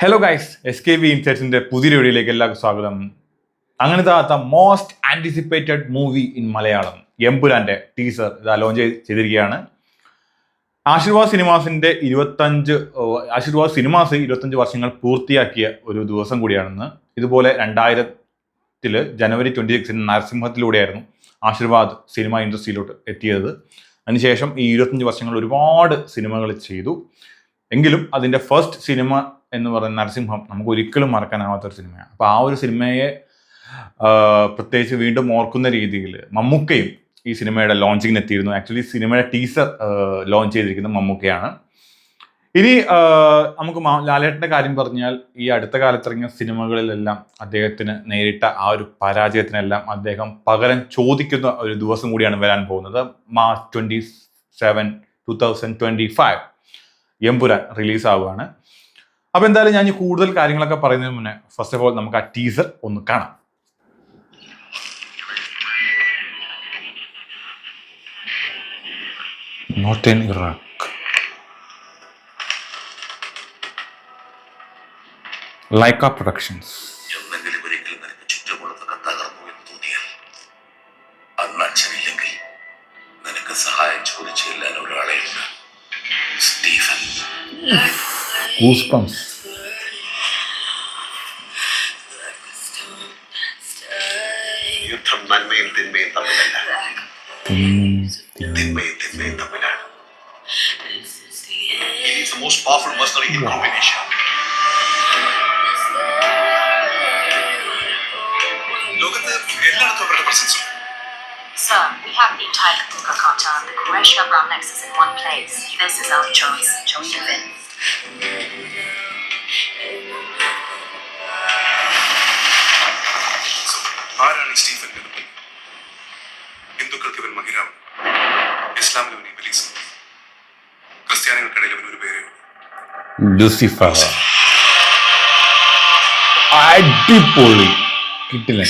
Hello guys, SKB ഇൻസൈറ്റ്സിന്റെ പുതിയ വീഡിയോയിലേക്ക് എല്ലാവർക്കും സ്വാഗതം. അങ്ങനത്തെ most anticipated movie in Malayalam എമ്പുരാന്റെ ടീസർ ഇതാ ലോഞ്ച് ചെയ്തിരിക്കുകയാണ്. ആശീർവാദ് സിനിമാസിന്റെ 25 വർഷങ്ങൾ പൂർത്തിയാക്കിയ ഒരു ദിവസം കൂടിയാണെന്ന്. ഇതുപോലെ 2000 ജനുവരി 26 നരസിംഹത്തിലൂടെയായിരുന്നു ആശീർവാദ് സിനിമ ഇൻഡസ്ട്രിയിലോട്ട് എത്തിയത്. അതിനുശേഷം ഈ 25 വർഷങ്ങൾ ഒരുപാട് സിനിമകൾ ചെയ്തു. എങ്കിലും അതിൻ്റെ ഫസ്റ്റ് സിനിമ എന്ന് പറയുന്ന നരസിംഹം നമുക്ക് ഒരിക്കലും മറക്കാനാവാത്തൊരു സിനിമയാണ്. അപ്പോൾ ആ ഒരു സിനിമയെ പ്രത്യേകിച്ച് വീണ്ടും ഓർക്കുന്ന രീതിയിൽ മമ്മൂക്കയും ഈ സിനിമയുടെ ലോഞ്ചിങ്ങിന് എത്തിയിരുന്നു. ആക്ച്വലി സിനിമയുടെ ടീസർ ലോഞ്ച് ചെയ്തിരിക്കുന്നത് മമ്മൂക്കയാണ്. ഇനി നമുക്ക് ലാലേട്ടൻ്റെ കാര്യം പറഞ്ഞാൽ ഈ അടുത്ത കാലത്തിറങ്ങിയ സിനിമകളിലെല്ലാം അദ്ദേഹത്തിന് നേരിട്ട ആ ഒരു പരാജയത്തിനെല്ലാം അദ്ദേഹം പകരം ചോദിക്കുന്ന ഒരു ദിവസം കൂടിയാണ് വരാൻ പോകുന്നത്. മാർച്ച് 27, 2025 എമ്പുരാൻ റിലീസാവുകയാണ്. അപ്പോൾ എന്തായാലും ഞാൻ ഈ കൂടുതൽ കാര്യങ്ങളൊക്കെ പറയുന്നതിന് മുന്നേ ഫസ്റ്റ് ഓഫ് ഓൾ നമുക്ക് ആ ടീസർ ഒന്ന് കാണാം. Northern Iraq, Lyca productions. സഹായം ചോദിച്ചില്ല ഒരാളെ സ്റ്റീഫൻ. Goosebumps. യുദ്ധം നന്മയും തിന്മയും തമ്മിലല്ല, തിന്മയും തിന്മയും തമ്മിലാണ്. It is the most powerful mercenary in combination. ലോകത്ത് എല്ലായിടത്തും അവരുടെ presence. Sir, we have the entire Kapuka cartel and the Quraysh Abraham nexus in one place. This is our choice. Choice to win. ആരാണ് Stephen? ഹിന്ദുക്കൾക്ക് ഇവൻ മഹിരാവ്, ഇസ്ലാമിൽ ഇവൻ ഇബ്ലീസ്, ക്രിസ്ത്യാനികൾക്കിടയിൽ ഇവൻ ഒരു പേര് ലൂസിഫർ. അടിപൊളി, കിട്ടില്ല.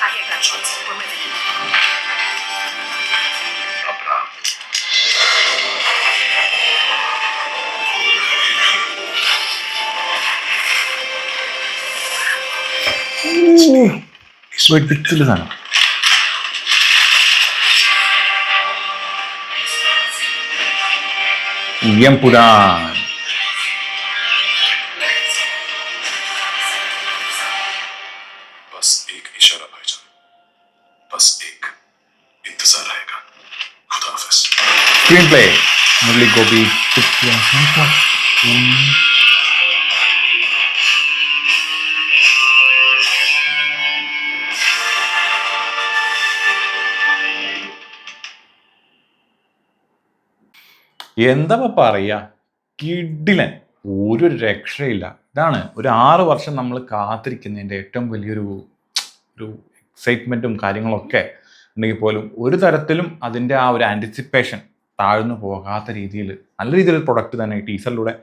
I hear gunshots. We're moving in. വെട്ടിച്ചിലാണ്. Empuraan. बस एक इशारा भाईजान, बस एक इंतजार आएगा. खुदा हाफिज. Screenplay Murali Gopy. എന്താ പറയാ, കിടിലൻ, ഒരു രക്ഷയില്ല. ഇതാണ് ഒരു 6 വർഷം നമ്മൾ കാത്തിരിക്കുന്നതിൻ്റെ ഏറ്റവും വലിയൊരു എക്സൈറ്റ്മെൻറ്റും കാര്യങ്ങളൊക്കെ ഉണ്ടെങ്കിൽ പോലും ഒരു തരത്തിലും അതിൻ്റെ ആ ഒരു ആൻറ്റിസിപ്പേഷൻ താഴ്ന്നു പോകാത്ത രീതിയിൽ നല്ല രീതിയിലൊരു പ്രൊഡക്റ്റ് തന്നെ ഈ ടീസറിലൂടെ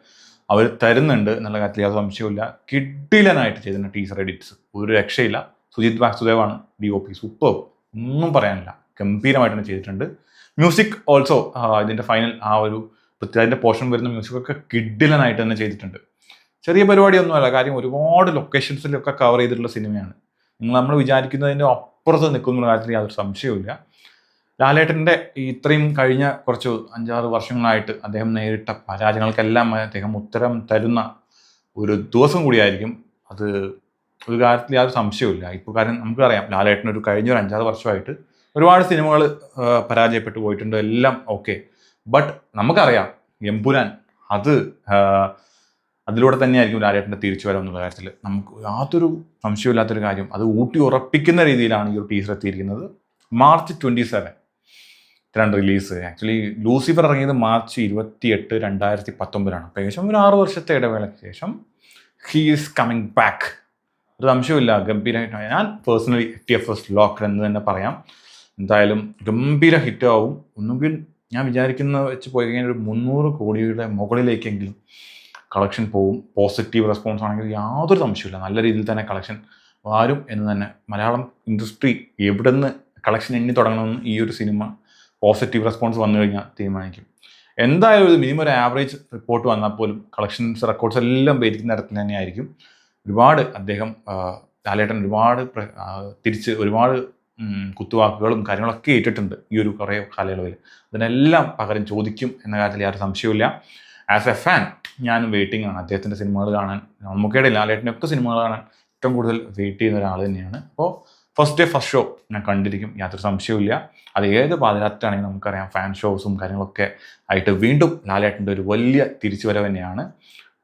അവർ തരുന്നുണ്ട് എന്നുള്ള കാര്യത്തിൽ യാതൊരു സംശയമില്ല. കിടിലനായിട്ട് ചെയ്തിട്ടുണ്ട് ടീസർ എഡിറ്റ്സ്, ഒരു രക്ഷയില്ല. സുജിത് വാസുദേവാണ് DOP, സൂപ്പർ, ഒന്നും പറയാനില്ല, ഗംഭീരമായിട്ട് തന്നെ ചെയ്തിട്ടുണ്ട്. മ്യൂസിക് ഓൾസോ ഇതിൻ്റെ ഫൈനൽ ആ ഒരു അതിൻ്റെ പോർഷൻ വരുന്ന മ്യൂസിക്കൊക്കെ കിടിലനായിട്ട് തന്നെ ചെയ്തിട്ടുണ്ട്. ചെറിയ പരിപാടിയൊന്നുമല്ല, കാര്യം ഒരുപാട് ലൊക്കേഷൻസിലൊക്കെ കവർ ചെയ്തിട്ടുള്ള സിനിമയാണ്. നമ്മൾ വിചാരിക്കുന്നതിൻ്റെ അപ്പുറത്ത് നിൽക്കുന്ന കാര്യത്തിൽ യാതൊരു സംശയവുമില്ല. ലാലേട്ടൻ്റെ ഇത്രയും കഴിഞ്ഞ കുറച്ച് 5-6 വർഷങ്ങളായിട്ട് അദ്ദേഹം നേരിട്ട പരാജയങ്ങൾക്കെല്ലാം അദ്ദേഹം ഉത്തരം തരുന്ന ഒരു ദിവസം കൂടിയായിരിക്കും അത്. ഒരു കാര്യത്തിൽ യാതൊരു സംശയവുമില്ല. ഇപ്പോൾ കാര്യം നമുക്കറിയാം, ലാലേട്ടൻ കഴിഞ്ഞ ഒരു 5-6 വർഷമായിട്ട് ഒരുപാട് സിനിമകൾ പരാജയപ്പെട്ടു പോയിട്ടുണ്ട്, എല്ലാം ഓക്കെ. ബട്ട് നമുക്കറിയാം എമ്പുരാൻ അതിലൂടെ തന്നെയായിരിക്കും ലാലേട്ടൻ്റെ തിരിച്ചുവരവ് എന്നുള്ള കാര്യത്തിൽ നമുക്ക് യാതൊരു സംശയമില്ലാത്തൊരു കാര്യം. അത് ഊട്ടി ഉറപ്പിക്കുന്ന രീതിയിലാണ് ഈ ഒരു ടീസർ എത്തിയിരിക്കുന്നത്. March 27 release. ആക്ച്വലി ലൂസിഫർ ഇറങ്ങിയത് മാർച്ച് 28, 2019. അപ്പോൾ ഏകദേശം ഒരു 6 വർഷത്തെ ഇടവേളയ്ക്ക് ശേഷം ഹീ ഈസ് കമ്മിങ് ബാക്ക്. ഒരു സംശയമില്ല, ഗംഭീരമായിട്ട്. ഞാൻ പേഴ്സണലി TFS ലോക്കർ എന്ന് തന്നെ പറയാം. എന്തായാലും ഗംഭീര ഹിറ്റ് ആവും. ഒന്നുകിൽ ഞാൻ വിചാരിക്കുന്ന വെച്ച് പോയി കഴിഞ്ഞാൽ ഒരു 300 കോടിയുടെ മുകളിലേക്കെങ്കിലും കളക്ഷൻ പോവും. പോസിറ്റീവ് റെസ്പോൺസ് ആണെങ്കിൽ യാതൊരു സംശയമില്ല, നല്ല രീതിയിൽ തന്നെ കളക്ഷൻ വരും എന്ന് തന്നെ. മലയാളം ഇൻഡസ്ട്രി എവിടെ നിന്ന് കളക്ഷൻ എണ്ണി തുടങ്ങണമെന്ന് ഈ ഒരു സിനിമ പോസിറ്റീവ് റെസ്പോൺസ് വന്നു കഴിഞ്ഞാൽ തീരുമാനിക്കും. എന്തായാലും ഒരു മിനിമം ഒരു ആവറേജ് റിപ്പോർട്ട് വന്നാൽ പോലും കളക്ഷൻസ് റെക്കോർഡ്സ് എല്ലാം ഭേദിക്കുന്ന തരത്തിൽ തന്നെയായിരിക്കും. ഒരുപാട് അദ്ദേഹം ലാലേട്ടൻ ഒരുപാട് തിരിച്ച് ഒരുപാട് കുത്തുവാക്കുകളും കാര്യങ്ങളൊക്കെ ഏറ്റിട്ടുണ്ട് ഈ ഒരു കുറേ കാലയളവിൽ. അതിനെല്ലാം പകരം ചോദിക്കും എന്ന കാര്യത്തിൽ യാതൊരു സംശയമില്ല. ആസ് എ ഫാൻ ഞാനും വെയിറ്റിംഗ് ആണ് അദ്ദേഹത്തിൻ്റെ സിനിമകൾ കാണാൻ. നമുക്കിടയിൽ ലാലേട്ടൻ്റെ ഒക്കെ സിനിമകൾ കാണാൻ ഏറ്റവും കൂടുതൽ വെയിറ്റ് ചെയ്യുന്ന ഒരാൾ തന്നെയാണ്. അപ്പോൾ ഫസ്റ്റ് ഡേ ഫസ്റ്റ് ഷോ ഞാൻ കണ്ടിരിക്കും, യാതൊരു സംശയമില്ല. അത് ഏത് പാതിരാത്രിയാണെങ്കിലും നമുക്കറിയാം ഫാൻ ഷോസും കാര്യങ്ങളൊക്കെ ആയിട്ട് വീണ്ടും ലാലേട്ടൻ്റെ ഒരു വലിയ തിരിച്ചുവരവ് തന്നെയാണ്.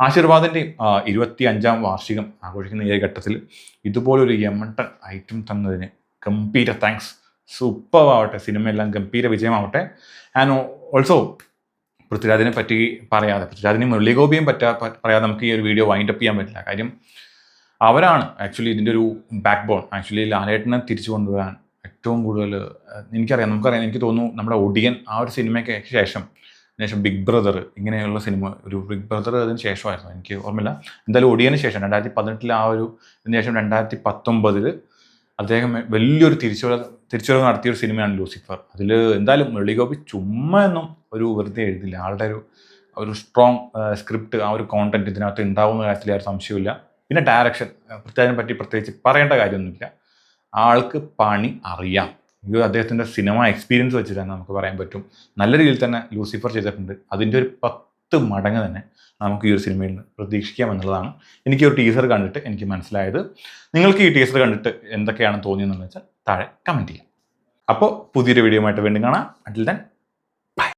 ആശീർവാദിൻ്റെയും 25ാം വാർഷികം ആഘോഷിക്കുന്ന ഈ ഘട്ടത്തിൽ ഇതുപോലൊരു യമണ്ടൻ ഐറ്റം തന്നതിന് ഗംഭീര താങ്ക്സ്. സൂപ്പർ ആവട്ടെ, സിനിമയെല്ലാം ഗംഭീര വിജയമാവട്ടെ. ആൻഡ് ഓൾസോ പൃഥ്വിരാജിനെ പറ്റി പറയാതെ, പൃഥ്വിരാജിനെയും മുരളീഗോപിയും പറയാതെ നമുക്ക് ഈ ഒരു വീഡിയോ വൈൻഡപ്പ് ചെയ്യാൻ പറ്റില്ല. കാര്യം അവരാണ് ആക്ച്വലി ഇതിൻ്റെ ഒരു ബാക്ക് ബോൺ. ആക്ച്വലി ലാലേട്ടനെ തിരിച്ചു കൊണ്ടുവരാൻ ഏറ്റവും കൂടുതൽ നമുക്കറിയാം, എനിക്ക് തോന്നുന്നു നമ്മുടെ ഒടിയൻ ആ ഒരു സിനിമയ്ക്ക് ശേഷം ബിഗ് ബ്രദർ ഇങ്ങനെയുള്ള സിനിമ, ഒരു ബിഗ് ബ്രദർ അതിന് ശേഷമായിരുന്നു, എനിക്ക് ഓർമ്മയില്ല. എന്തായാലും ഒടിയന് ശേഷം 2018 ആ ഒരു ഇതിന് ശേഷം 2019 അദ്ദേഹം വലിയൊരു തിരിച്ചുവരവ് നടത്തിയൊരു സിനിമയാണ് ലൂസിഫർ. അതിൽ എന്തായാലും മുരളീഗോപി ചുമ്മാ ഒന്നും ഒരു വെറുതെ എഴുതില്ല. ആളുടെ ഒരു സ്ട്രോങ് സ്ക്രിപ്റ്റ്, ആ ഒരു കോണ്ടന്റ് ഇതിനകത്ത് ഉണ്ടാവുന്ന കാര്യത്തിൽ ആ സംശയമില്ല. പിന്നെ ഡയറക്ഷൻ, പൃഥ്വിരാജിനെ പറ്റി പ്രത്യേകിച്ച് പറയേണ്ട കാര്യമൊന്നുമില്ല. ആൾക്ക് പണി അറിയാം. ഇത് അദ്ദേഹത്തിൻ്റെ സിനിമ എക്സ്പീരിയൻസ് വെച്ചിട്ട് തന്നെ നമുക്ക് പറയാൻ പറ്റും. നല്ല രീതിയിൽ തന്നെ ലൂസിഫർ ചെയ്തിട്ടുണ്ട്. അതിൻ്റെ ഒരു 10 മടങ്ങ് തന്നെ നമുക്ക് ഈ ഒരു സിനിമയിൽ നിന്ന് പ്രതീക്ഷിക്കാം എന്നുള്ളതാണ് എനിക്ക് ഒരു ടീസർ കണ്ടിട്ട് എനിക്ക് മനസ്സിലായത്. നിങ്ങൾക്ക് ഈ ടീസർ കണ്ടിട്ട് എന്തൊക്കെയാണ് തോന്നിയതെന്ന് വെച്ചാൽ താഴെ കമൻറ്റ് ചെയ്യാം. അപ്പോൾ പുതിയൊരു വീഡിയോ ആയിട്ട് വീണ്ടും കാണാം. Until then